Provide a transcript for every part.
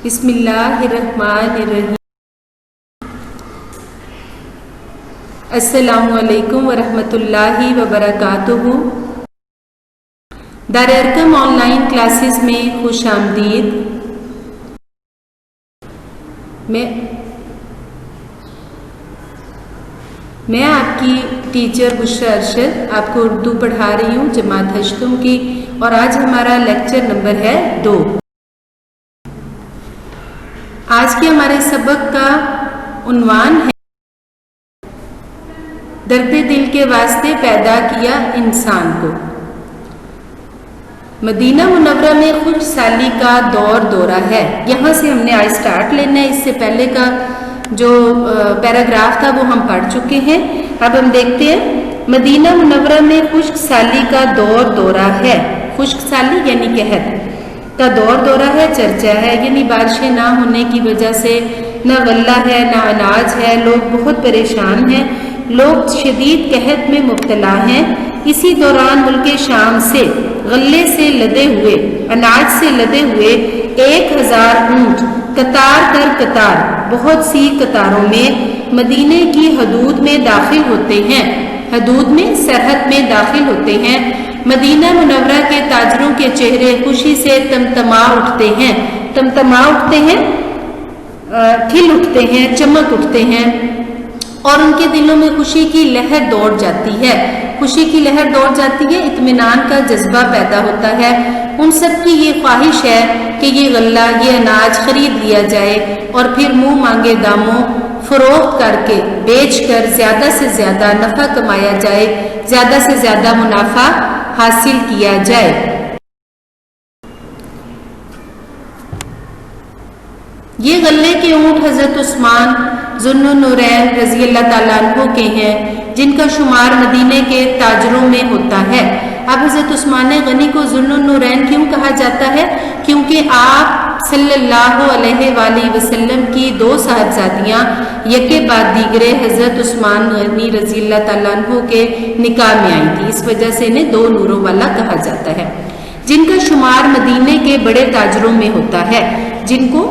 بسم اللہ الرحمن الرحیم۔ السلام علیکم ورحمۃ اللہ وبرکاتہ۔ دار ارقم آن لائن کلاسز میں خوش آمدید۔ میں آپ کی ٹیچر بشرا ارشد آپ کو اردو پڑھا رہی ہوں جماعت ہشتم کی، اور آج ہمارا لیکچر نمبر ہے 2۔ آج کے ہمارے سبق کا عنوان ہے درد دل کے واسطے پیدا کیا انسان کو۔ مدینہ منورہ میں خشک سالی کا دورہ ہے، یہاں سے ہم نے آج سٹارٹ لینا ہے۔ اس سے پہلے کا جو پیراگراف تھا وہ ہم پڑھ چکے ہیں۔ اب ہم دیکھتے ہیں مدینہ منورہ میں خشک سالی کا دورہ ہے۔ خشک سالی یعنی قحط کا دورہ ہے، چرچا ہے، یعنی بارشیں نہ ہونے کی وجہ سے نہ غلہ ہے نہ اناج ہے، لوگ بہت پریشان ہیں، لوگ شدید قحط میں مبتلا ہیں۔ اسی دوران ملک شام سے غلے سے لدے ہوئے، اناج سے لدے ہوئے 1000 اونٹ قطار در قطار بہت سی قطاروں میں مدینے کی حدود میں داخل ہوتے ہیں، حدود میں سرحد میں داخل ہوتے ہیں۔ مدینہ منورہ کے تاجروں کے چہرے خوشی سے تمتما اٹھتے ہیں، کھل اٹھتے ہیں، چمک اٹھتے ہیں، اور ان کے دلوں میں خوشی کی لہر دوڑ جاتی ہے، خوشی کی لہر دوڑ جاتی ہے، اطمینان کا جذبہ پیدا ہوتا ہے۔ ان سب کی یہ خواہش ہے کہ یہ غلہ، یہ اناج خرید لیا جائے اور پھر منہ مانگے داموں فروخت کر کے بیچ کر زیادہ سے زیادہ نفع کمایا جائے، زیادہ سے زیادہ منافع حاصل کیا جائے۔ یہ غلے کے اونٹ حضرت عثمان ذو النورین رضی اللہ تعالیٰ عنہ کے ہیں، جن کا شمار مدینے کے تاجروں میں ہوتا ہے۔ اب حضرت عثمان غنی کو ذو النورین کیوں کہا جاتا ہے؟ کیونکہ آپ صلی اللہ علیہ وآلہ وسلم کی 2 صاحبزادیاں یکے بعد دیگرے حضرت عثمان غنی رضی اللہ تعالیٰ عنہ کے نکاح میں آئی تھی، اس وجہ سے انہیں 2 نوروں والا کہا جاتا ہے، جن کا شمار مدینے کے بڑے تاجروں میں ہوتا ہے، جن کو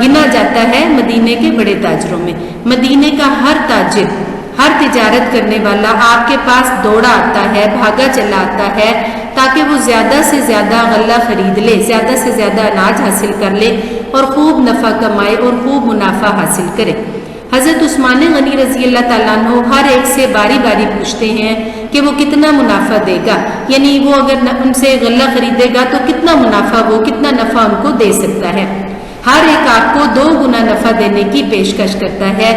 گنا جاتا ہے مدینے کے بڑے تاجروں میں۔ مدینے کا ہر تاجر، ہر تجارت کرنے والا آپ کے پاس دوڑا آتا ہے، بھاگا چلا آتا ہے تاکہ وہ زیادہ سے زیادہ غلہ خرید لے، زیادہ سے زیادہ اناج حاصل کر لے اور خوب نفع کمائے اور خوب منافع حاصل کرے۔ حضرت عثمان غنی رضی اللہ تعالیٰ عنہ ہر ایک سے باری باری پوچھتے ہیں کہ وہ کتنا منافع دے گا، یعنی وہ اگر ان سے غلہ خریدے گا تو کتنا منافع، وہ کتنا نفع ان کو دے سکتا ہے۔ ہر ایک آپ کو 2 گنا نفع دینے کی پیشکش کرتا ہے۔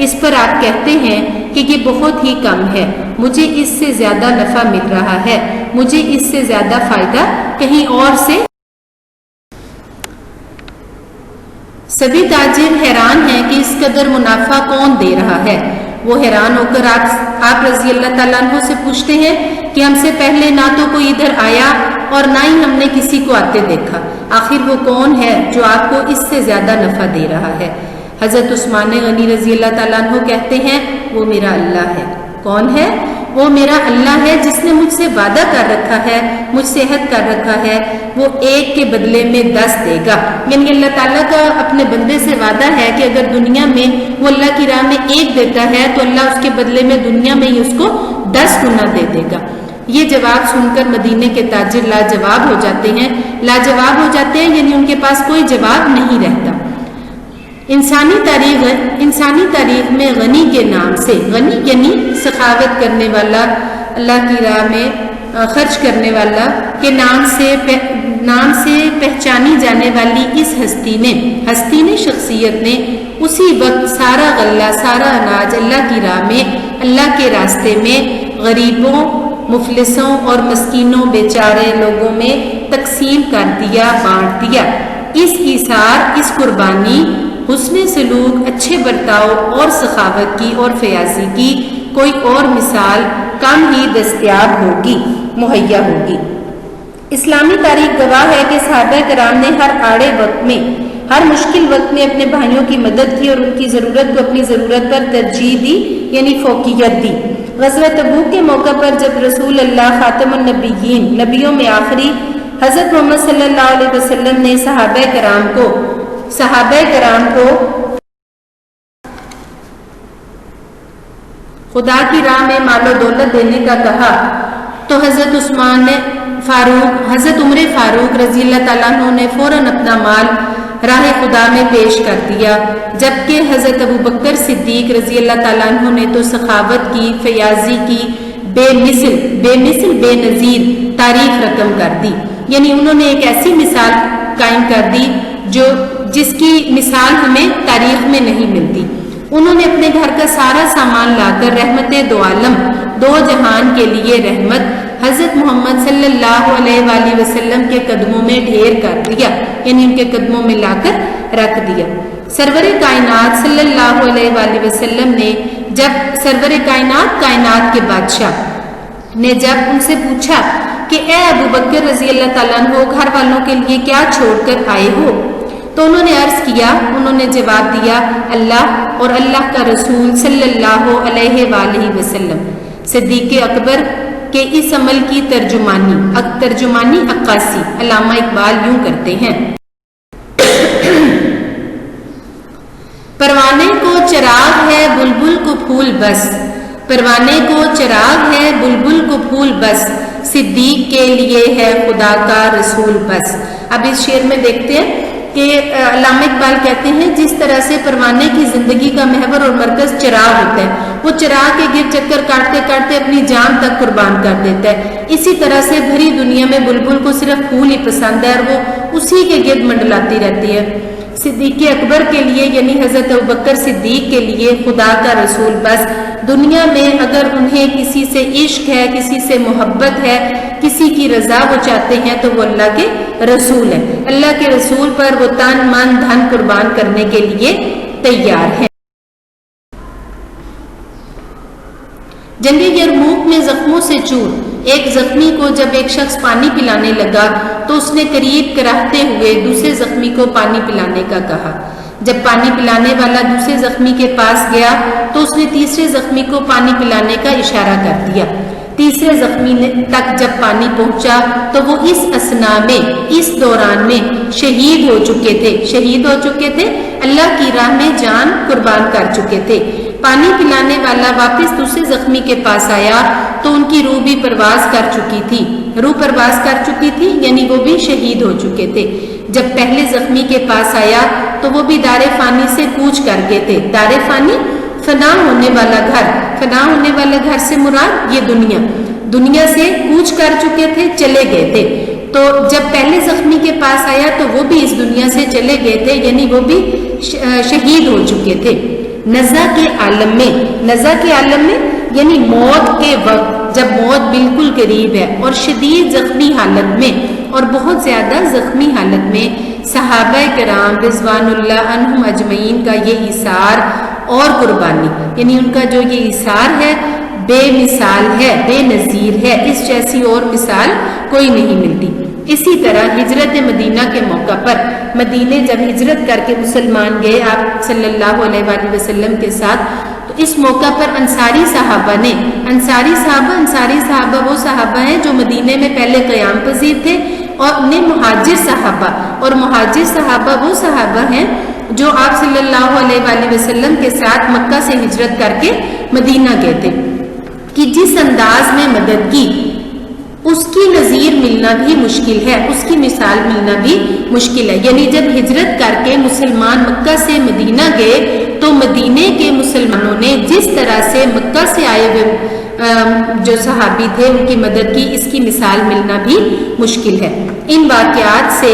اس پر آپ کہتے ہیں کہ یہ بہت ہی کم ہے، مجھے اس سے زیادہ نفع مل رہا ہے، مجھے اس سے زیادہ فائدہ کہیں اور سے۔ سبھی تاجر حیران ہیں کہ اس قدر منافع کون دے رہا ہے۔ وہ حیران ہو کر آپ رضی اللہ تعالیٰ عنہ سے پوچھتے ہیں کہ ہم سے پہلے نہ تو کوئی ادھر آیا اور نہ ہی ہم نے کسی کو آتے دیکھا، آخر وہ کون ہے جو آپ کو اس سے زیادہ نفع دے رہا ہے؟ حضرت عثمان غنی رضی اللہ تعالیٰ عنہ کہتے ہیں وہ میرا اللہ ہے۔ کون ہے؟ وہ میرا اللہ ہے جس نے مجھ سے وعدہ کر رکھا ہے، مجھ سے عہد کر رکھا ہے، وہ 1 کے بدلے میں 10 دے گا۔ یعنی اللہ تعالیٰ کا اپنے بندے سے وعدہ ہے کہ اگر دنیا میں وہ اللہ کی راہ میں 1 دیتا ہے تو اللہ اس کے بدلے میں دنیا میں ہی اس کو 10 گنا دے دے گا۔ یہ جواب سن کر مدینے کے تاجر لاجواب ہو جاتے ہیں، یعنی ان کے پاس کوئی جواب نہیں رہتا۔ انسانی تاریخ میں غنی کے نام سے، غنی یعنی سخاوت کرنے والا، اللہ کی راہ میں خرچ کرنے والا کے نام سے پہچانی جانے والی اس ہستی نے شخصیت نے اسی وقت سارا غلہ، سارا اناج اللہ کی راہ میں، اللہ کے راستے میں غریبوں، مفلسوں اور مسکینوں بیچارے لوگوں میں تقسیم کر دیا، بانٹ دیا۔ اس ایثار، اس قربانی، حسن سلوک، اچھے برتاؤ اور سخاوت کی اور فیاضی کی کوئی اور مثال کم ہی دستیاب ہوگی، مہیا ہوگی۔ اسلامی تاریخ گواہ ہے کہ صحابہ کرام نے ہر آڑے وقت میں، ہر مشکل وقت میں اپنے بھائیوں کی مدد کی اور ان کی ضرورت کو اپنی ضرورت پر ترجیح دی، یعنی فوقیت دی۔ غزوہ تبوک کے موقع پر جب رسول اللہ خاتم النبیین، نبیوں میں آخری، حضرت محمد صلی اللہ علیہ وسلم نے صحابہ کرام کو सहाबा कराम को खुदा की राह में मालो दौलत देने का कहा तो हज़रत उस्मान ने हज़रत उमर फारूक रज़ी अल्लाह ताला अन्हु ने फ़ौरन अपना माल राह खुदा में पेश कर दिया, जबकि हज़रत अबू बकर सिद्दीक रज़ी अल्लाह ताला अन्हु ने तो सखावत की, फयाजी की बेमिसल बेनज़ीर तारीफ रकम कर दी। यानी उन्होंने एक ऐसी मिसाल कायम कर दी जिसकी मिसाल हमें तारीख में नहीं मिलती। उन्होंने अपने घर का सारा सामान लाकर रहमत दो आलम दो जहान के लिए रहमत हज़रत मोहम्मद सल्लल्लाहु अलैहि वसल्लम के कदमों में ढेर कर दिया, यानी उनके कदमों में लाकर रख दिया। सरवर कायनात सल्लल्लाहु अलैहि वसल्लम ने जब सरवर कायनात के बादशाह ने जब उनसे पूछा कि ए अबू बकर रज़ी अल्लाह ताला अन्हु घर वालों के लिए क्या छोड़कर आए हो, तो उन्होंने अर्ज किया, उन्होंने जवाब दिया अल्लाह और अल्लाह का रसूल सल्लल्लाहु अलैहि वसल्लम। सिद्दीक़ अकबर के इस अमल की तर्जुमानी अक्कासी अल्लामा इकबाल यूं करते हैं। परवाने को चिराग है बुलबुल को फूल बस, परवाने को चिराग है बुलबुल को फूल बस, सिद्दीक के लिए है खुदा का रसूल बस। अब इस शेर में देखते हैं कि अल्लामा इकबाल कहते हैं जिस तरह से परवाने की जिंदगी का महवर और मरकज चिराग होता है, वो चिराग के गिर चक्कर काटते काटते अपनी जान तक कुर्बान कर देता है, इसी तरह से भरी दुनिया में बुलबुल को सिर्फ फूल ही पसंद है और वो उसी के गिर्द मंडलाती रहती है। सिद्दीक़ अकबर के लिए यानी हज़रत अबू बकर सिद्दीक के लिए खुदा का रसूल बस। दुनिया में अगर उन्हें किसी से इश्क है, किसी से मोहब्बत है, किसी की रजा वो चाहते हैं तो वो अल्लाह के रसूल है। अल्लाह के रसूल पर वो तन मन धन कुर्बान करने के लिए तैयार है। जंगे यरमूक में जख्मों से चूर एक जख्मी को जब एक शख्स पानी पिलाने लगा तो उसने करीब कराहते हुए दूसरे जख्मी को पानी पिलाने का कहा। जब पानी पिलाने वाला दूसरे जख्मी के पास गया तो उसने तीसरे जख्मी को पानी पिलाने का इशारा कर दिया। तीसरे जख्मी तक जब पानी पहुंचा तो वो इस असना में, इस दौरान में शहीद हो चुके थे, अल्लाह की राह में जान कुर्बान कर चुके थे। पानी पिलाने वाला वापस दूसरे जख्मी के पास आया तो उनकी रूह भी परवाज कर चुकी थी, यानी वो भी शहीद हो चुके थे। जब पहले जख्मी के पास आया तो वो भी दारे फानी से कूच कर गए थे। दारे फानी फना होने वाला घर से मुराद ये दुनिया से कूच कर चुके थे, चले गए थे। तो जब पहले जख्मी के पास आया तो वो भी इस दुनिया से चले गए थे, यानी वो भी शहीद हो चुके थे। नज़ा के आलम में यानी मौत के वक्त जब मौत बिल्कुल करीब है और शदीद जख्मी हालत में और बहुत ज्यादा जख्मी हालत में सहाबा किराम रिज़वानुल्लाह अन्हुम अजमईन का ये इसार और कुर्बानी, यानी उनका जो ये इसार है बेमिसाल है, बेनज़ीर है, इस जैसी और मिसाल कोई नहीं मिलती। इसी तरह हिजरत मदीना के मौका पर मदीने जब हिजरत करके मुसलमान गए आप सल्लल्लाहु अलैहि वसल्लम के साथ, तो इस मौका पर अंसारी साहबा वो साहबा हैं जो मदीने में पहले क़याम पजीर थे, और उन्हें मुहाजिर साहबा वो साहबा हैं जो आप सल्लल्लाहु अलैहि वसल्लम के साथ मक्का से हिजरत करके मदीना गए थे, कि जिस अंदाज में मदद की उसकी नज़ीर मिलना भी मुश्किल है, उसकी मिसाल मिलना भी मुश्किल है। यानी जब हिजरत करके मुसलमान मक्का से मदीना गए तो मदीने के मुसलमानों ने जिस तरह से मक्का से आए हुए जो सहाबी थे उनकी मदद की, इसकी मिसाल मिलना भी मुश्किल है। इन वाक़यात से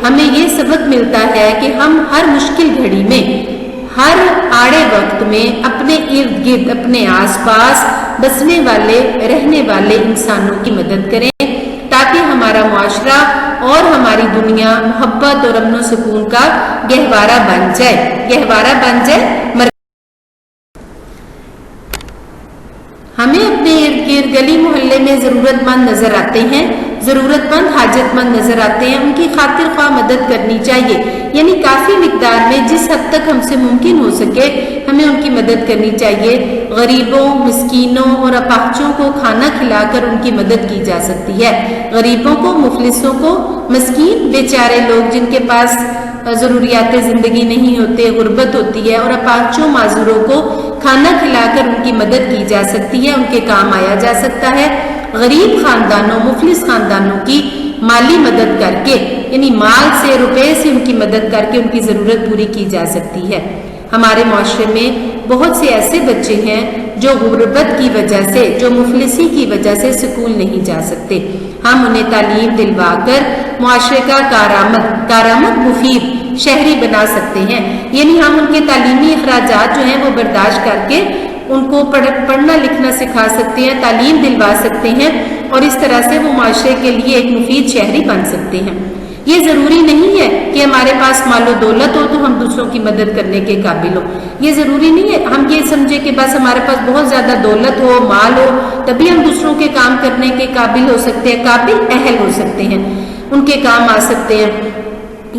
हमें ये सबक मिलता है कि हम हर मुश्किल घड़ी में, हर आड़े वक्त में अपने इर्द गिर्द, अपने आसपास बसने वाले, रहने वाले इंसानों की मदद करें, ताकि हमारा मुआशरा और हमारी दुनिया मोहब्बत और अमन सुकून का गहवारा बन जाए। हमें अपने इर्द गिर्द गली मोहल्ले में ज़रूरतमंद नजर आते हैं, ज़रूरतमंद हाजतमंद नजर आते हैं, उनकी खातिर ख्वाह मदद करनी चाहिए। यानी काफ़ी मिकदार में जिस हद तक हमसे मुमकिन हो सके हमें उनकी मदद करनी चाहिए। गरीबों, मिस्कीनों और अपाहजों को खाना खिलाकर उनकी मदद की जा सकती है। गरीबों को, मुफलिसों को, मस्कीन बेचारे लोग जिनके पास ज़रूरियात ज़िंदगी नहीं होते, गुर्बत होती है, और अपाचों माजूरों को खाना खिलाकर उनकी मदद की जा सकती है, उनके काम आया जा सकता है। गरीब ख़ानदानों, मुफलिस ख़ानदानों की माली मदद करके, यानी माल से, रुपए से उनकी मदद करके उनकी ज़रूरत पूरी की जा सकती है। हमारे माशरे में बहुत से ऐसे बच्चे हैं जो गुर्बत की वजह से, जो मुफलिसी की वजह से स्कूल नहीं जा सकते। हम उन्हें तालीम दिलवा कर मुआशरे का कारामद मुफीद शहरी बना सकते हैं, यानी हम उनके तालीमी अखराजात जो हैं वो बर्दाश्त करके उनको पढ़ना लिखना सिखा सकते हैं, तालीम दिलवा सकते हैं, और इस तरह से वो माशरे के लिए एक मुफीद शहरी बन सकते हैं। ये ज़रूरी नहीं है कि हमारे पास मालो दौलत हो तो हम दूसरों की मदद करने के काबिल हो। ये ज़रूरी नहीं है हम ये समझे कि बस हमारे पास बहुत ज़्यादा दौलत हो, माल हो, तभी हम दूसरों के काम करने के काबिल हो सकते हैं, काबिल अहल हो सकते हैं, उनके काम आ सकते हैं।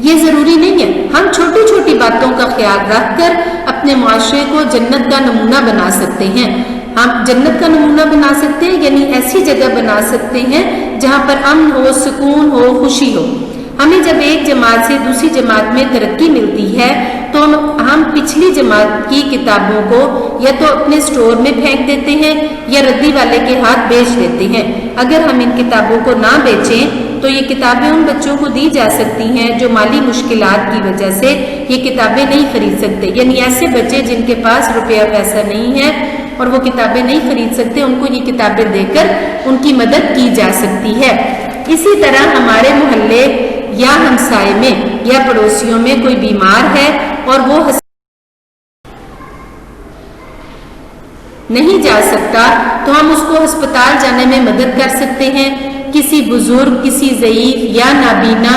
ये ज़रूरी नहीं है। हम छोटी छोटी बातों का ख्याल रखकर अपने माशरे को जन्नत का नमूना बना सकते हैं। हम जन्नत का नमूना बना सकते हैं, यानी ऐसी जगह बना सकते हैं जहाँ पर अमन हो, सुकून हो, खुशी हो। हमें जब एक जमात से दूसरी जमात में तरक्की मिलती है तो हम पिछली जमात की किताबों को या तो अपने स्टोर में फेंक देते हैं या रद्दी वाले के हाथ बेच देते हैं। अगर हम इन किताबों को ना बेचें तो ये किताबें उन बच्चों को दी जा सकती हैं जो माली मुश्किलात की वजह से ये किताबें नहीं खरीद सकते, यानी ऐसे बच्चे जिनके पास रुपया पैसा नहीं है और वो किताबें नहीं खरीद सकते, उनको ये किताबें देकर उनकी मदद की जा सकती है। इसी तरह हमारे मोहल्ले या हमसाए में या पड़ोसियों में कोई बीमार है और वो नहीं जा सकता तो हम उसको अस्पताल जाने में मदद कर सकते हैं। किसी बुजुर्ग, किसी ज़ईफ या नाबीना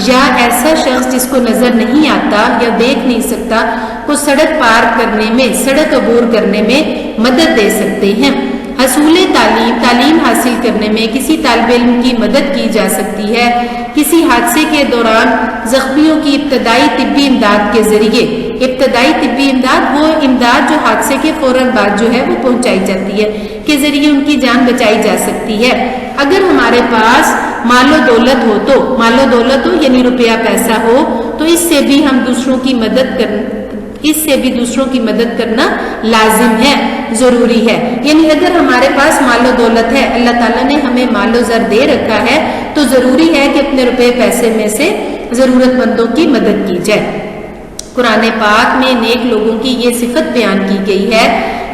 या ऐसा शख्स जिसको नजर नहीं आता या देख नहीं सकता को सड़क पार करने में, सड़क अबूर करने में मदद दे सकते हैं। हसूल तालीम हासिल करने में किसी तालिब इल्म की मदद की जा सकती है। किसी हादसे के दौरान जख्मियों की इब्तदाई तिब्बी इमदाद के जरिए, इब्तदाई तिब्बी इमदाद वो इमदाद जो हादसे के फौरन बाद जो है वो पहुंचाई जाती है, के जरिए उनकी जान बचाई जा सकती है। अगर हमारे पास मालो दौलत हो यानी रुपया पैसा हो तो इससे भी दूसरों की मदद करना लाजिम है, जरूरी है। यानी अगर हमारे पास मालो दौलत है, अल्लाह ताला ने हमें मालो ज़र दे रखा है, तो जरूरी है कि अपने रुपए पैसे में से जरूरतमंदों की मदद की जाए। कुरान पाक में नेक लोगों की ये सिफत बयान की गई है,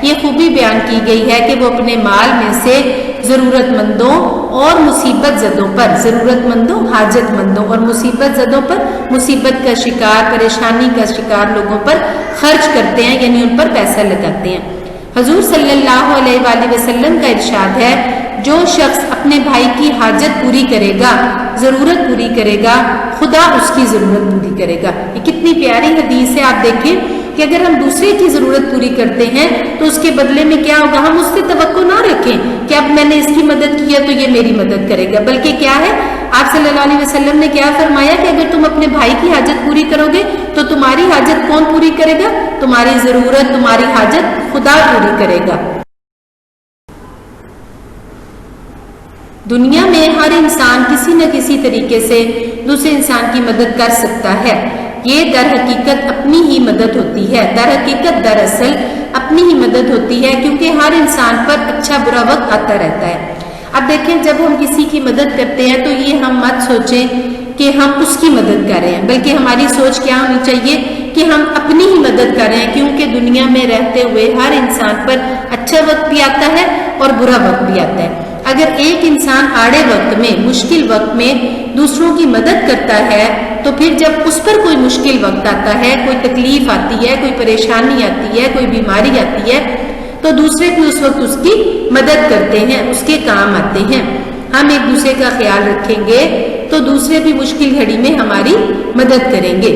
ये खूबी बयान की गई है कि वो अपने माल में से ज़रूरतमंदों और मुसीबत ज़दों पर, ज़रूरतमंदों, हाजतमंदों और मुसीबत ज़दों पर, मुसीबत का शिकार, परेशानी का शिकार लोगों पर खर्च करते हैं, यानी उन पर पैसा लगाते हैं। हजूर सल्लल्लाहु अलैहि वसल्लम का इरशाद है, जो शख्स अपने भाई की हाजत पूरी करेगा, ज़रूरत पूरी करेगा, खुदा उसकी ज़रूरत पूरी करेगा। ये कितनी प्यारी हदीस है। आप देखें कि अगर हम दूसरे की ज़रूरत पूरी करते हैं तो उसके बदले में क्या होगा, हम उससे तवक्को ना रखें कि अब मैंने इसकी मदद की है तो ये मेरी मदद करेगा, बल्कि क्या है, आप सल्लल्लाहु अलैहि वसल्लम ने क्या फरमाया कि अगर तुम अपने भाई की हाजत पूरी करोगे तो तुम्हारी हाजत कौन पूरी करेगा? तुम्हारी ज़रूरत, तुम्हारी हाजत खुदा पूरी करेगा। दुनिया में हर इंसान किसी न किसी तरीके से दूसरे इंसान की मदद कर सकता है। ये दर हकीकत अपनी ही मदद होती है, दरअसल अपनी ही मदद होती है, क्योंकि हर इंसान पर अच्छा बुरा वक्त आता रहता है। अब देखें, जब हम किसी की मदद करते हैं तो ये हम मत सोचें कि हम उसकी मदद कर रहे हैं, बल्कि हमारी सोच क्या होनी चाहिए कि हम अपनी ही मदद कर रहे हैं, क्योंकि दुनिया में रहते हुए हर इंसान पर अच्छा वक्त भी आता है और बुरा वक्त भी आता है। अगर एक इंसान आड़े वक्त में, मुश्किल वक्त में दूसरों की मदद करता है तो फिर जब उस पर कोई मुश्किल वक्त आता है, कोई तकलीफ आती है, कोई परेशानी आती है, कोई बीमारी आती है, तो दूसरे भी उस वक्त उसकी मदद करते हैं, उसके काम आते हैं। हम एक दूसरे का ख्याल रखेंगे तो दूसरे भी मुश्किल घड़ी में हमारी मदद करेंगे।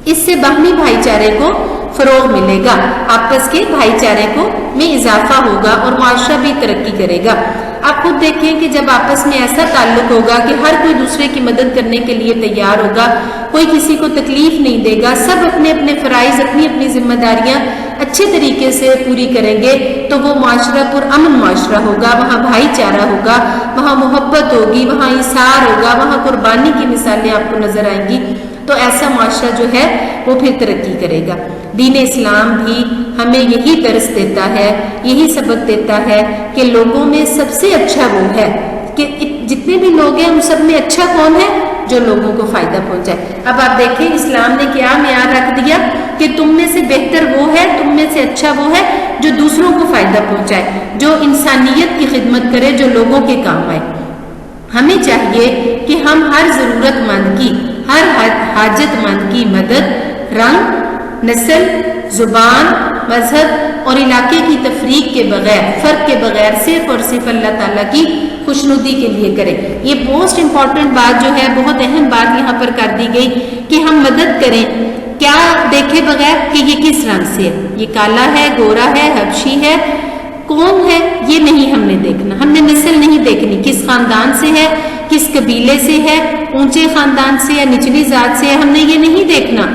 इससे बाहमी भाईचारे को फरोग मिलेगा, आपस के भाईचारे को में इजाफा होगा और मुआशरा भी तरक्की करेगा। आप खुद देखें कि जब आपस में ऐसा ताल्लुक होगा कि हर कोई दूसरे की मदद करने के लिए तैयार होगा, कोई किसी को तकलीफ नहीं देगा, सब अपने अपने फराइज, अपनी अपनी जिम्मेदारियां अच्छे तरीके से पूरी करेंगे, तो वो मुआशरा पुरअमन मुआशरा होगा, वहाँ भाईचारा होगा, वहाँ मोहब्बत होगी, वहाँ इसार होगा, वहाँ कुर्बानी की मिसालें आपको नजर आएंगी। تو ایسا معاشرہ جو ہے وہ پھر ترقی کرے گا۔ دین اسلام بھی ہمیں یہی درس دیتا ہے، یہی سبق دیتا ہے کہ لوگوں میں سب سے اچھا وہ ہے کہ جتنے بھی لوگ ہیں ان سب میں اچھا کون ہے؟ جو لوگوں کو فائدہ پہنچائے۔ اب آپ دیکھیں اسلام نے کیا معیار رکھ دیا کہ تم میں سے بہتر وہ ہے، تم میں سے اچھا وہ ہے جو دوسروں کو فائدہ پہنچائے، جو انسانیت کی خدمت کرے، جو لوگوں کے کام آئے۔ ہمیں چاہیے کہ ہم ہر ضرورت مند کی، ہر حاجت مند کی مدد رنگ، نسل، زبان، مذہب اور علاقے کی تفریق کے بغیر، فرق کے بغیر صرف اور صرف اللہ تعالیٰ کی خوشنودی کے لیے کریں۔ یہ موسٹ امپورٹنٹ بات جو ہے، بہت اہم بات یہاں پر کر دی گئی کہ ہم مدد کریں کیا دیکھے بغیر کہ یہ کس رنگ سے ہے، یہ کالا ہے، گورا ہے، حبشی ہے، کون ہے، یہ نہیں ہم نے دیکھنا۔ ہم نے نسل نہیں دیکھنی، کس خاندان سے ہے، کس قبیلے سے ہے، اونچے خاندان سے ہے، نچلی ذات سے ہے، ہم نے یہ نہیں دیکھنا۔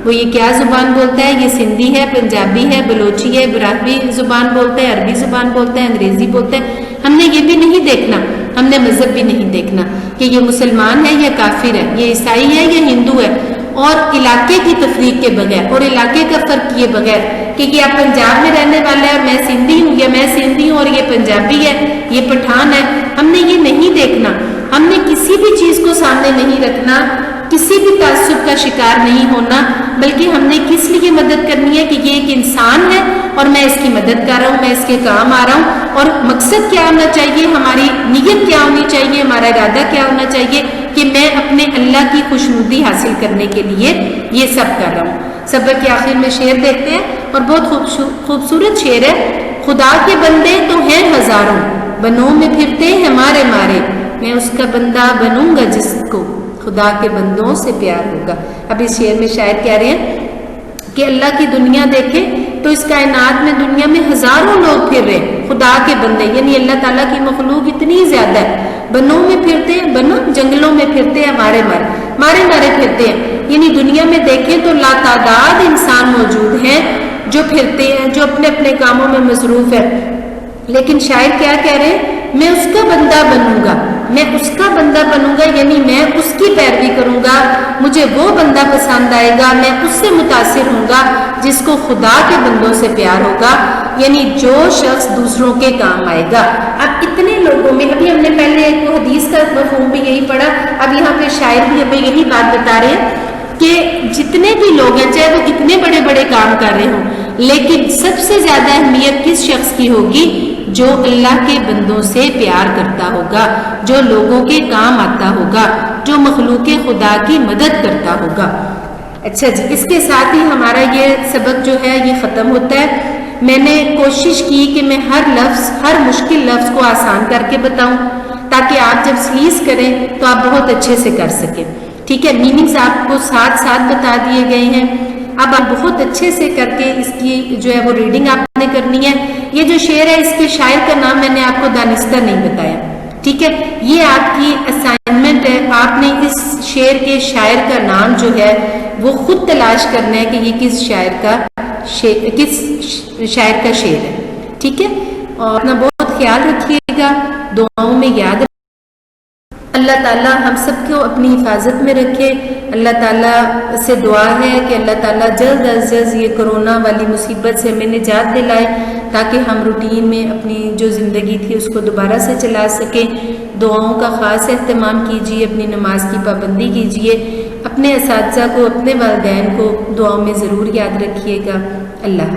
وہ یہ کیا زبان بولتا ہے، یہ سندھی ہے، پنجابی ہے، بلوچی ہے، براہوی زبان بولتا ہے، عربی زبان بولتا ہے، انگریزی بولتا ہے، ہم نے یہ بھی نہیں دیکھنا۔ ہم نے مذہب بھی نہیں دیکھنا کہ یہ مسلمان ہے یا کافر ہے، یہ عیسائی ہے یا ہندو ہے، اور علاقے کی تفریق کے بغیر اور علاقے کا فرق کیے بغیر کہ یہ آپ پنجاب میں رہنے والا ہے اور میں سندھی ہوں، یا میں سندھی ہوں اور یہ پنجابی ہے، یہ پٹھان ہے، ہم نے یہ نہیں دیکھنا۔ ہم نے کسی بھی چیز کو سامنے نہیں رکھنا، کسی بھی تعصب کا شکار نہیں ہونا، بلکہ ہم نے کس لیے مدد کرنی ہے کہ یہ ایک انسان ہے اور میں اس کی مدد کر رہا ہوں، میں اس کے کام آ رہا ہوں، اور مقصد کیا ہونا چاہیے، ہماری نیت کیا ہونی چاہیے، ہمارا ارادہ کیا ہونا چاہیے کہ میں اپنے اللہ کی خوشنودی حاصل کرنے کے لیے یہ سب کر رہا ہوں۔ سبق کے آخر میں شعر دیکھتے ہیں اور بہت خوبصورت شعر ہے۔ خدا کے بندے تو ہیں ہزاروں، بنوں میں پھرتے ہیں مارے مارے، میں اس کا بندہ بنوں گا جس کو خدا کے بندوں سے پیار ہوگا۔ اب اس شعر میں شاعر کہہ رہے ہیں کہ اللہ کی دنیا دیکھیں تو اس کائنات میں دنیا میں ہزاروں لوگ پھر رہے ہیں، خدا کے بندے، یعنی اللہ تعالیٰ کی مخلوق اتنی زیادہ ہے۔ بنوں میں پھرتے ہیں، بنوں جنگلوں میں پھرتے ہیں، مارے مارے پھرتے ہیں، یعنی دنیا میں دیکھیں تو لاتعداد انسان موجود ہیں جو پھرتے ہیں، جو اپنے اپنے کاموں میں مصروف ہے۔ لیکن شاعر کیا کہہ رہے ہیں؟ میں اس کا بندہ بنوں گا، میں اس کا بندہ بنوں گا، یعنی میں اس کی پیروی کروں گا، مجھے وہ بندہ پسند آئے گا، میں اس سے متاثر ہوں گا جس کو خدا کے بندوں سے پیار ہوگا، یعنی جو شخص دوسروں کے کام آئے گا۔ اب اتنے لوگوں میں، ابھی ہم نے پہلے ایک حدیث کا مفہوم بھی یہی پڑھا، اب یہاں پہ شاعر بھی ہمیں یہی بات بتا رہے ہیں کہ جتنے بھی لوگ ہیں، چاہے وہ کتنے بڑے بڑے کام کر رہے ہوں، لیکن سب سے زیادہ اہمیت کس شخص کی ہوگی؟ جو اللہ کے بندوں سے پیار کرتا ہوگا، جو لوگوں کے کام آتا ہوگا، جو مخلوق خدا کی مدد کرتا ہوگا۔ اچھا جی، اس کے ساتھ ہی ہمارا یہ سبق جو ہے یہ ختم ہوتا ہے۔ میں نے کوشش کی کہ میں ہر لفظ، ہر مشکل لفظ کو آسان کر کے بتاؤں تاکہ آپ جب سلیس کریں تو آپ بہت اچھے سے کر سکیں، ٹھیک ہے۔ میننگز آپ کو ساتھ ساتھ بتا دیے گئے ہیں، اب آپ بہت اچھے سے کر کے اس کی جو ہے وہ ریڈنگ آپ نے کرنی ہے۔ یہ جو شعر ہے اس کے شاعر کا نام میں نے آپ کو دانستہ نہیں بتایا، ٹھیک ہے، یہ آپ کی اسائنمنٹ ہے، آپ نے اس شعر کے شاعر کا نام جو ہے وہ خود تلاش کرنا ہے کہ یہ کس شاعر کا شعر ہے، ٹھیک ہے۔ اور اپنا بہت خیال رکھیے گا، دعاؤں میں یاد رکھیے۔ اللہ تعالیٰ ہم سب کو اپنی حفاظت میں رکھے۔ اللہ تعالیٰ سے دعا ہے کہ اللہ تعالیٰ جلد از جلد یہ کرونا والی مصیبت سے ہمیں نجات دلائے تاکہ ہم روٹین میں اپنی جو زندگی تھی اس کو دوبارہ سے چلا سکیں۔ دعاؤں کا خاص اہتمام کیجیے، اپنی نماز کی پابندی کیجیے، اپنے اساتذہ کو، اپنے والدین کو دعاؤں میں ضرور یاد رکھیے گا۔ اللہ